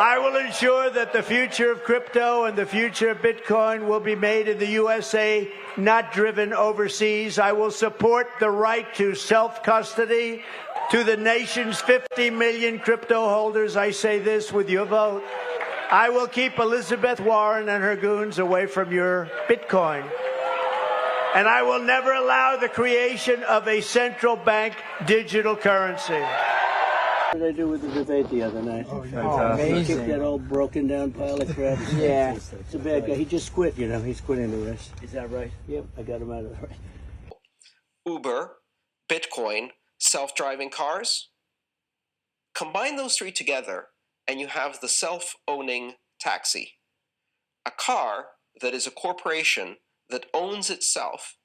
I will ensure that the future of crypto and the future of Bitcoin will be made in the USA, not driven overseas. I will support the right to self-custody to the nation's 50 million crypto holders. I say this with your vote. I will keep Elizabeth Warren and her goons away from your Bitcoin. And I will never allow the creation of a central bank digital currency. What did I do with the debate the other night? Oh, amazing. He kicked that old broken down pile of crap. Yeah. It's a bad guy. He just quit, you know. He's quitting the race. Is that right? Yep, I got him out of the race. Uber, Bitcoin, self-driving cars. Combine those three together, and you have the self-owning taxi. A car that is a corporation that owns itself,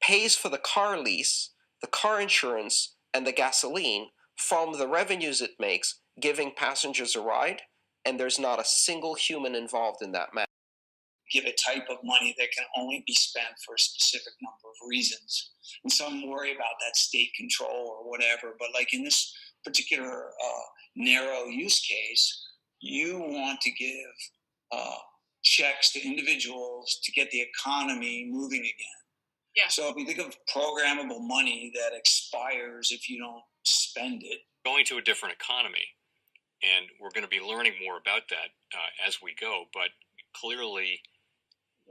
pays for the car lease, the car insurance, and the gasoline from the revenues it makes, giving passengers a ride, and there's not a single human involved in that matter. Give a type of money that can only be spent for a specific number of reasons. And some worry about that state control or whatever, but like in this particular narrow use case, you want to give checks to individuals to get the economy moving again. Yeah. So if you think of programmable money that expires if you don't spend it. Going to a different economy, and we're going to be learning more about that as we go, but clearly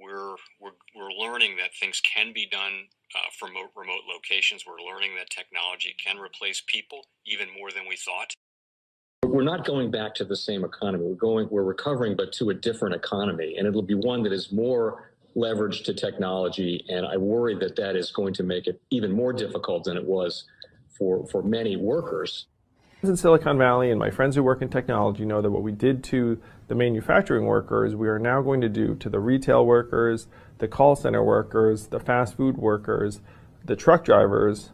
we're learning that things can be done from remote locations. We're learning that technology can replace people even more than we thought. We're not going back to the same economy. We're recovering, but to a different economy, and it'll be one that is more leveraged to technology. And I worry that that is going to make it even more difficult than it was for many workers. In Silicon Valley, and my friends who work in technology know that what we did to the manufacturing workers, we are now going to do to the retail workers, the call center workers, the fast food workers, the truck drivers,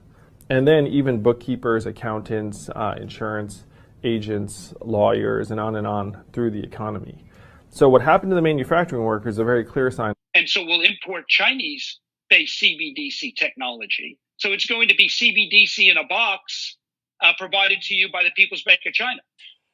and then even bookkeepers, accountants, insurance agents, lawyers, and on through the economy. So what happened to the manufacturing workers is a very clear sign. And so we'll import Chinese-based CBDC technology. So it's going to be CBDC in a box provided to you by the People's Bank of China.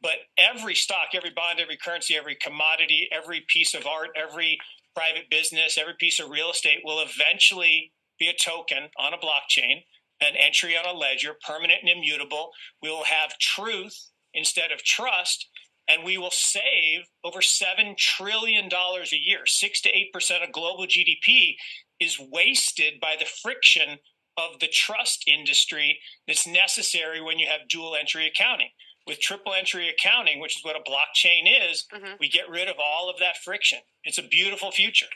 But every stock, every bond, every currency, every commodity, every piece of art, every private business, every piece of real estate will eventually be a token on a blockchain, an entry on a ledger, permanent and immutable. We will have truth instead of trust, and we will save over $7 trillion a year. 6 to 8% of global GDP is wasted by the friction of the trust industry that's necessary when you have dual entry accounting. With triple entry accounting, which is what a blockchain is, we get rid of all of that friction. It's a beautiful future.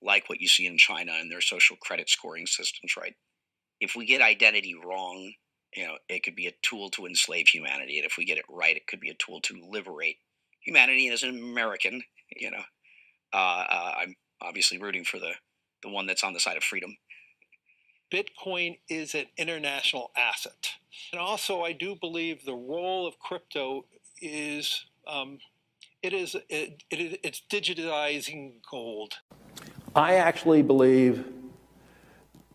Like what you see in China and their social credit scoring systems, right? If we get identity wrong, it could be a tool to enslave humanity. And if we get it right, it could be a tool to liberate humanity. And as an American, I'm obviously rooting for the one that's on the side of freedom. Bitcoin is an international asset. And also, I do believe the role of crypto is, it's digitizing gold. I actually believe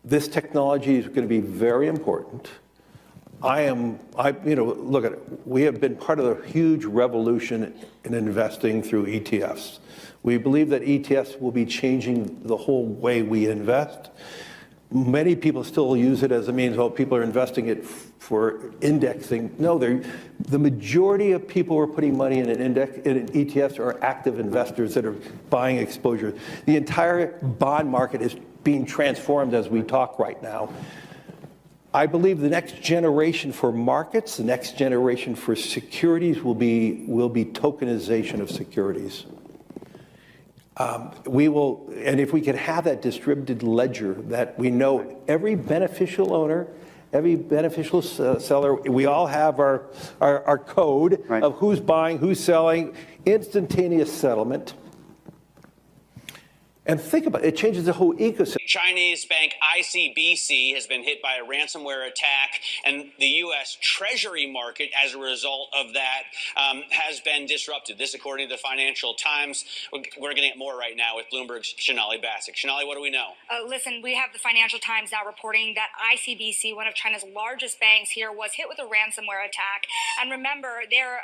this technology is going to be very important. Look at it. We have been part of the huge revolution in investing through ETFs. We believe that ETFs will be changing the whole way we invest. Many people still use it as a means, people are investing it for indexing. No, the majority of people who are putting money in in ETFs are active investors that are buying exposure. The entire bond market is being transformed as we talk right now. I believe the next generation for markets, the next generation for securities will be tokenization of securities. And if we could have that distributed ledger that we know every beneficial owner, every beneficial seller, we all have our code of who's buying, who's selling, instantaneous settlement. And think about it, it changes the whole ecosystem. Chinese bank ICBC has been hit by a ransomware attack, and the U.S. Treasury market, as a result of that, has been disrupted. This, according to the Financial Times. We're getting more right now with Bloomberg's Sonali Basak. Sonali, what do we know? Listen, we have the Financial Times now reporting that ICBC, one of China's largest banks here, was hit with a ransomware attack. And remember, they're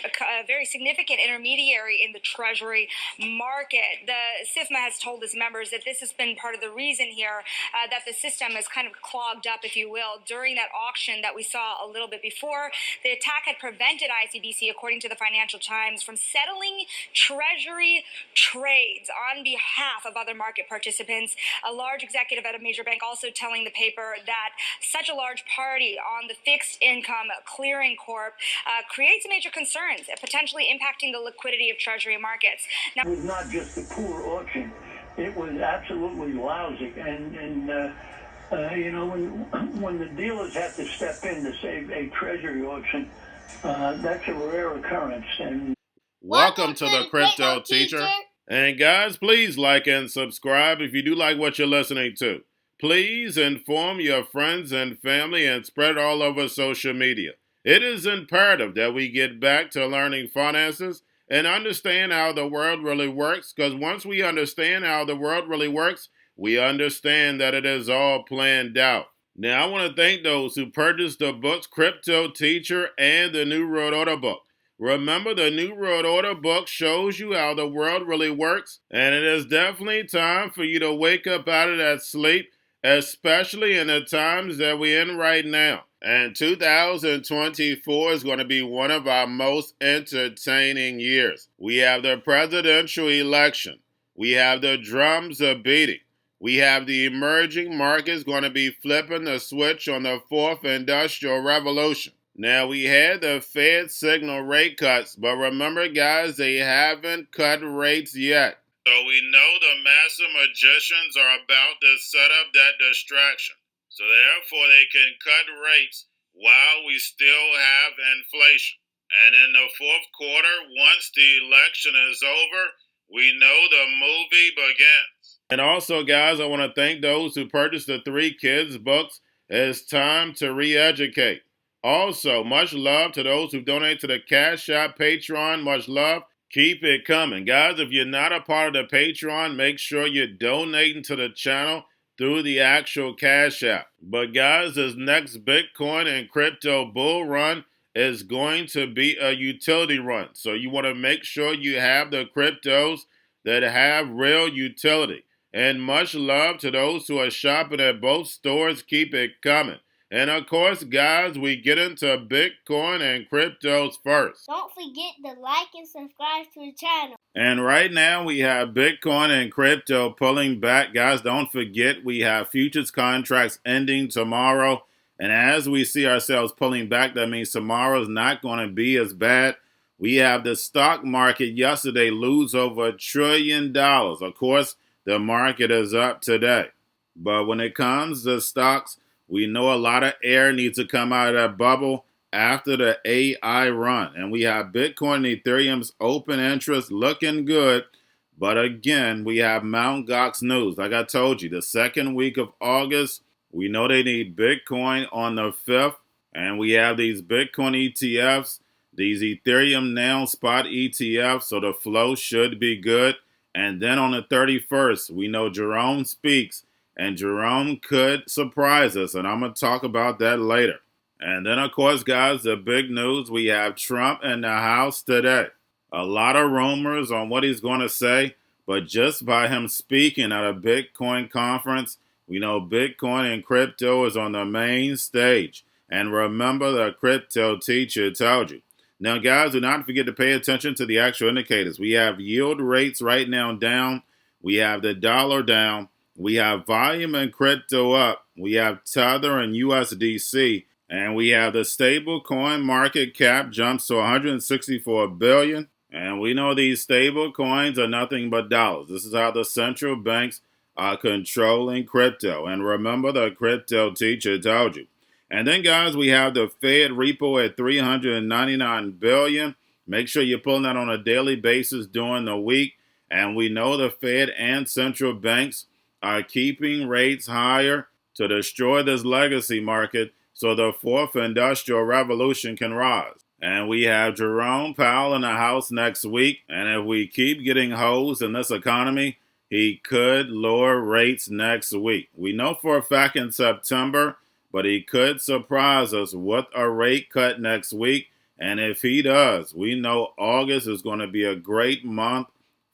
a very significant intermediary in the Treasury market. The SIFMA has told its members that this has been part of the reason here that the system is kind of clogged up, if you will, during that auction that we saw a little bit before. The attack had prevented ICBC, according to the Financial Times, from settling Treasury trades on behalf of other market participants. A large executive at a major bank also telling the paper that such a large party on the fixed income clearing corp creates major concerns, potentially impacting the liquidity of Treasury markets. Now, it was not just a poor auction. It was absolutely lousy. And you know, when the dealers have to step in to save a Treasury auction, that's a rare occurrence. And welcome to the Crypto Teacher. And guys, please like and subscribe if you do like what you're listening to. Please inform your friends and family and spread it all over social media. It is imperative that we get back to learning finances and understand how the world really works, because once we understand how the world really works, we understand that it is all planned out. Now, I want to thank those who purchased the books Cryptoteacher and the New World Order book. Remember, the New World Order book shows you how the world really works, and it is definitely time for you to wake up out of that sleep, especially in the times that we're in right now. And 2024 is going to be one of our most entertaining years. We have the presidential election. We have the drums are beating. We have the emerging markets going to be flipping the switch on the fourth industrial revolution. Now, we had the Fed signal rate cuts, but remember, guys, they haven't cut rates yet. So we know the master magicians are about to set up that distraction. So therefore, they can cut rates while we still have inflation. And in the fourth quarter, once the election is over, we know the movie begins. And also, guys, I want to thank those who purchased the 3 Kids books. It's time to re-educate. Also, much love to those who donate to the Cash App, Patreon. Much love. Keep it coming. Guys, if you're not a part of the Patreon, make sure you're donating to the channel through the actual Cash App. But guys, this next Bitcoin and crypto bull run is going to be a utility run. So you want to make sure you have the cryptos that have real utility. And much love to those who are shopping at both stores. Keep it coming. And of course, guys, we get into Bitcoin and cryptos first. Don't forget to like and subscribe to the channel. And right now we have Bitcoin and crypto pulling back. Guys, don't forget we have futures contracts ending tomorrow. And as we see ourselves pulling back, that means tomorrow's not going to be as bad. We have the stock market yesterday lose over $1 trillion. Of course, the market is up today. But when it comes to stocks, we know a lot of air needs to come out of that bubble after the AI run. And we have Bitcoin and Ethereum's open interest looking good. But again, we have Mt.Gox news. Like I told you, the second week of August, we know they need Bitcoin on the 5th. And we have these Bitcoin ETFs, these Ethereum now spot ETFs. So the flow should be good. And then on the 31st, we know Jerome speaks. And Jerome could surprise us, and I'm going to talk about that later. And then, of course, guys, the big news, we have Trump in the House today. A lot of rumors on what he's going to say, but just by him speaking at a Bitcoin conference, we know Bitcoin and crypto is on the main stage. And remember, the Crypto Teacher told you. Now, guys, do not forget to pay attention to the actual indicators. We have yield rates right now down. We have the dollar down. We have volume and crypto up. We have Tether and USDC. And we have the stable coin market cap jumps to 164 billion. And we know these stable coins are nothing but dollars. This is how the central banks are controlling crypto. And remember, the Crypto Teacher told you. And then, guys, we have the Fed repo at 399 billion. Make sure you're pulling that on a daily basis during the week. And we know the Fed and central banks are keeping rates higher to destroy this legacy market so the fourth industrial revolution can rise. And we have Jerome Powell in the House next week. And if we keep getting hoes in this economy, he could lower rates next week. We know for a fact in September, but he could surprise us with a rate cut next week. And if he does, we know August is going to be a great month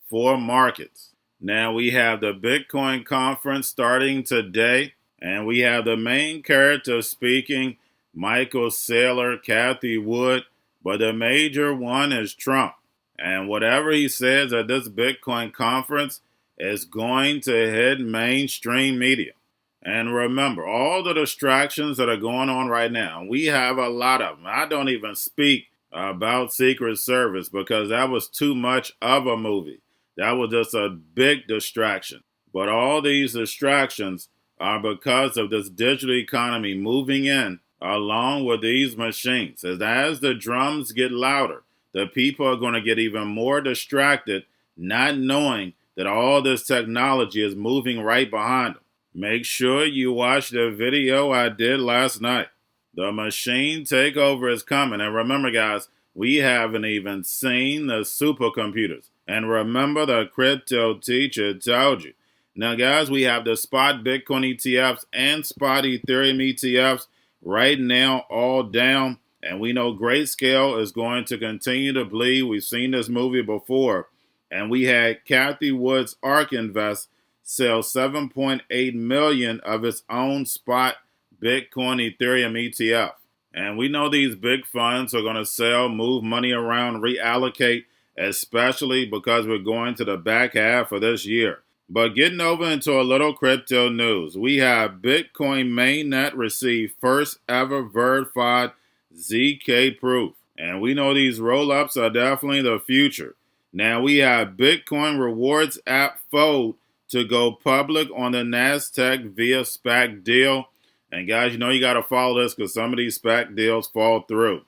for markets. Now we have the Bitcoin conference starting today, and we have the main character speaking, Michael Saylor, Cathie Wood, but the major one is Trump. And whatever he says at this Bitcoin conference is going to hit mainstream media. And remember, all the distractions that are going on right now, we have a lot of them. I don't even speak about Secret Service because that was too much of a movie. That was just a big distraction. But all these distractions are because of this digital economy moving in along with these machines. As the drums get louder, the people are going to get even more distracted, not knowing that all this technology is moving right behind them. Make sure you watch the video I did last night. The machine takeover is coming. And remember, guys, we haven't even seen the supercomputers. And remember, the crypto teacher told you. Now, guys, we have the spot Bitcoin ETFs and spot Ethereum ETFs right now all down. And we know Grayscale is going to continue to bleed. We've seen this movie before. And we had Cathie Wood's ARK Invest sell 7.8 million of its own spot Bitcoin Ethereum ETF. And we know these big funds are going to sell, move money around, reallocate, especially because we're going to the back half of this year. But getting over into a little crypto news, we have Bitcoin mainnet receive first ever verified ZK proof. And we know these roll-ups are definitely the future. Now we have Bitcoin rewards app fold to go public on the NASDAQ via SPAC deal. And guys, you know you got to follow this because some of these SPAC deals fall through.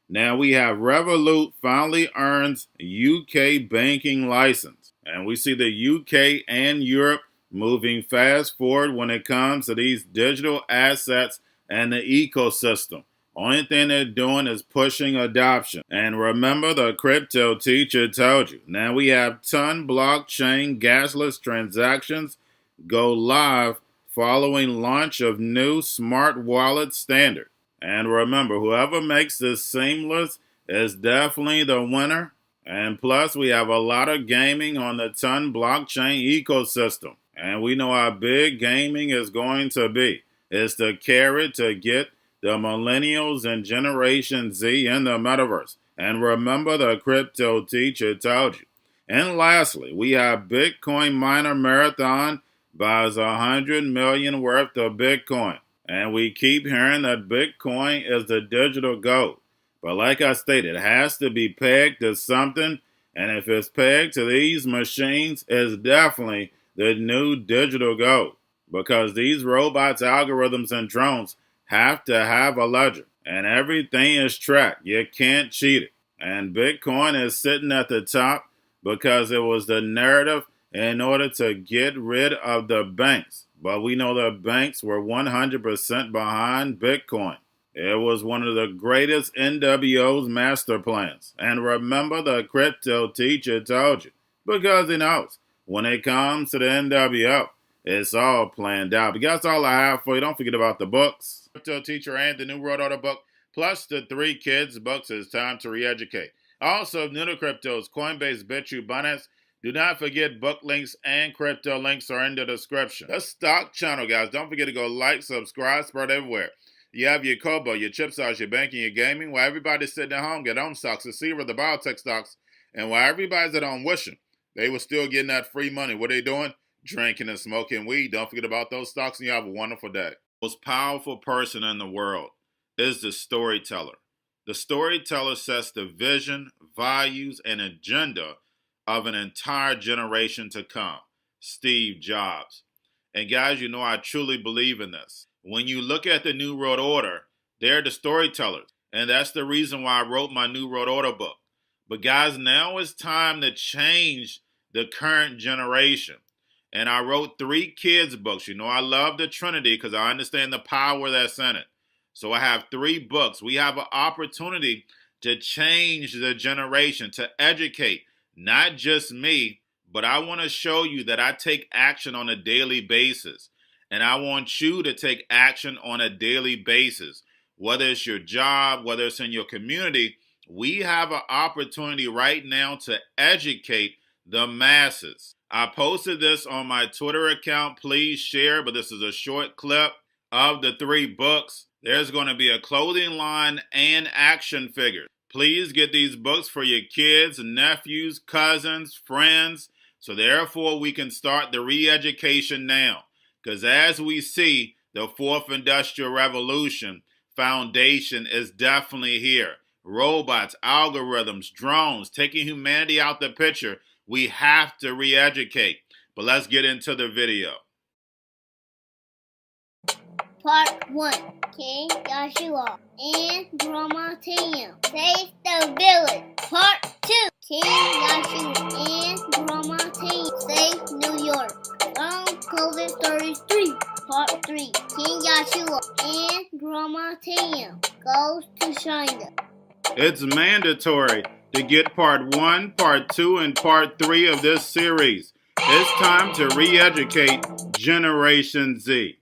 Now we have Revolut finally earns UK banking license. And we see the UK and Europe moving fast forward when it comes to these digital assets and the ecosystem. Only thing they're doing is pushing adoption. And remember, the crypto teacher told you. Now we have ton blockchain gasless transactions go live following launch of new smart wallet standard. And remember, whoever makes this seamless is definitely the winner. And plus, we have a lot of gaming on the ton blockchain ecosystem. And we know how big gaming is going to be. It's the carrot to get the millennials and Generation Z in the metaverse. And remember, the crypto teacher told you. And lastly, we have Bitcoin miner marathon buys 100 million worth of Bitcoin. And we keep hearing that Bitcoin is the digital gold. But like I stated, it has to be pegged to something. And if it's pegged to these machines, it's definitely the new digital gold. Because these robots, algorithms, and drones have to have a ledger. And everything is tracked. You can't cheat it. And Bitcoin is sitting at the top because it was the narrative in order to get rid of the banks. But we know the banks were 100% behind Bitcoin. It was one of the greatest NWO's master plans. And remember, the crypto teacher told you. Because he knows when it comes to the NWO, it's all planned out. But that's all I have for you. Don't forget about the books. Crypto Teacher and the New World Order book, plus the 3 kids books. It's time to re-educate. Also, new to cryptos, Coinbase, Bitrue, Binance. Do not forget book links and crypto links are in the description. The stock channel, guys. Don't forget to go like, subscribe, spread everywhere. You have your Kobo, your chip stocks, your banking, your gaming. While everybody's sitting at home, get on stocks, the Seaver, the biotech stocks. And while everybody's at home wishing they were still getting that free money, what they doing? Drinking and smoking weed. Don't forget about those stocks, and you have a wonderful day. The most powerful person in the world is the storyteller. The storyteller sets the vision, values, and agenda of an entire generation to come. Steve Jobs. And guys, you know I truly believe in this. When you look at the New World Order, they're the storytellers. And that's the reason why I wrote my New World Order book. But guys, now it's time to change the current generation. And I wrote 3 kids books. You know, I love the Trinity because I understand the power that's in it. So I have 3 books. We have an opportunity to change the generation, to educate not just me, but I want to show you that I take action on a daily basis. And I want you to take action on a daily basis. Whether it's your job, whether it's in your community, we have an opportunity right now to educate the masses. I posted this on my Twitter account. Please share, but this is a short clip of the 3 books. There's going to be a clothing line and action figures. Please get these books for your kids, nephews, cousins, friends, so therefore we can start the re-education now. Because as we see, the 4th Industrial Revolution foundation is definitely here. Robots, algorithms, drones, taking humanity out the picture. We have to re-educate. But let's get into the video. Part 1. King Joshua and Grandma Tam save the village. Part 2. King Joshua and Grandma Tam save New York from COVID-33. Part 3. King Joshua and Grandma Tam goes to China. It's mandatory to get part 1, part 2, and part 3 of this series. It's time to re-educate Generation Z.